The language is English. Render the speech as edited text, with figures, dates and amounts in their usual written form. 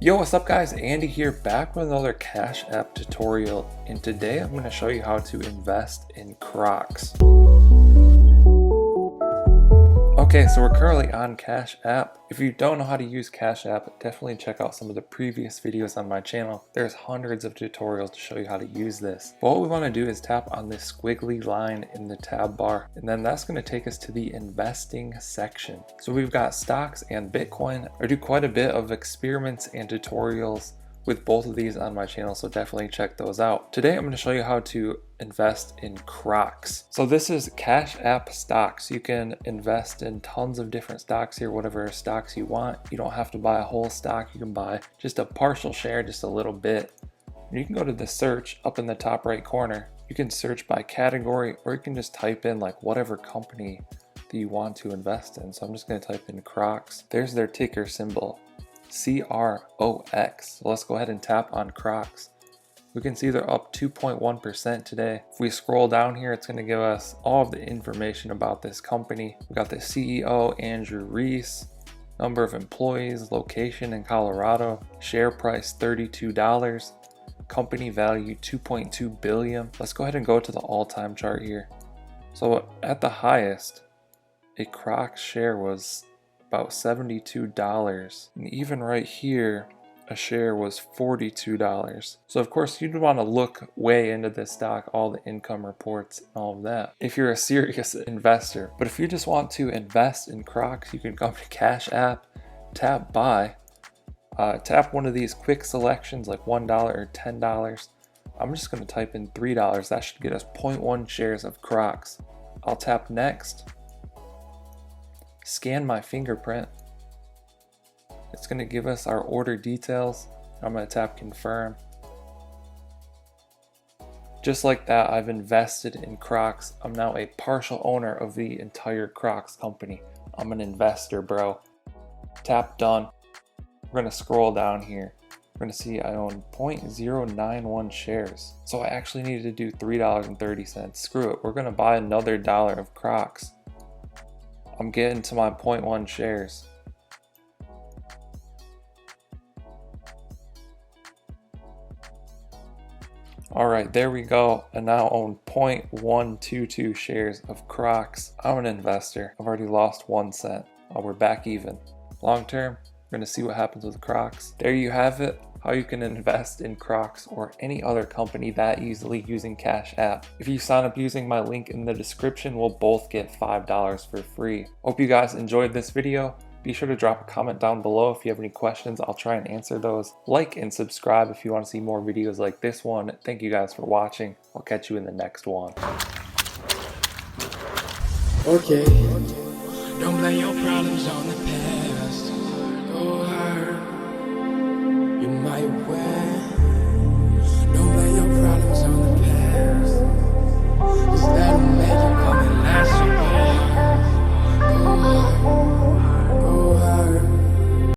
Yo, what's up guys? Andy here, back with another Cash App tutorial, and today I'm going to show you how to invest in Crocs. Okay, so we're currently on Cash App. If you don't know how to use Cash App, definitely check out some of the previous videos on my channel. There's hundreds of tutorials to show you how to use this. But what we want to do is tap on this squiggly line in the tab bar, and then that's going to take us to the investing section. So we've got stocks and Bitcoin. I do quite a bit of experiments and tutorials with both of these on my channel, so definitely check those out. Today I'm going to show you how to invest in Crocs. So this is Cash App stocks. You can invest in tons of different stocks here, whatever stocks you want. You don't have to buy a whole stock. You can buy just a partial share, just a little bit. And you can go to the search up in the top right corner. You can search by category, or you can just type in like whatever company that you want to invest in. So I'm just going to type in Crocs. There's their ticker symbol, CROX. So let's go ahead and tap on Crocs. We can see they're up 2.1% today. If we scroll down here, it's going to give us all of the information about this company. We got the CEO, Andrew Reese, number of employees, location in Colorado, share price $32, company value $2.2 billion. Let's go ahead and go to the all-time chart here. So at the highest, a Crocs share was about $72, and even right here a share was $42. So of course you'd want to look way into this stock, all the income reports and all of that, if you're a serious investor. But if you just want to invest in Crocs, you can come to Cash App, tap buy, tap one of these quick selections like $1 or $10. I'm just going to type in $3. That should get us 0.1 shares of Crocs. I'll tap next, scan my fingerprint. It's going to give us our order details. I'm going to tap confirm. Just like that, I've invested in Crocs. I'm now a partial owner of the entire Crocs company. I'm an investor, bro. Tap done. We're going to scroll down here. We're going to see I own 0.091 shares. So I actually needed to do $3.30. Screw it. We're going to buy another dollar of Crocs. I'm getting to my 0.1 shares. Alright, there we go. I now own 0.122 shares of Crocs. I'm an investor. I've already lost 1 cent. We're back even. Long term, we're going to see what happens with Crocs. There you have it. How you can invest in Crocs or any other company that easily using Cash App. If you sign up using my link in the description, we'll both get $5 for free. Hope you guys enjoyed this video. Be sure to drop a comment down below if you have any questions. I'll try and answer those. Like and subscribe if you want to see more videos like this one. Thank you guys for watching. I'll catch you in the next one. Okay. Don't blame your problems on the past.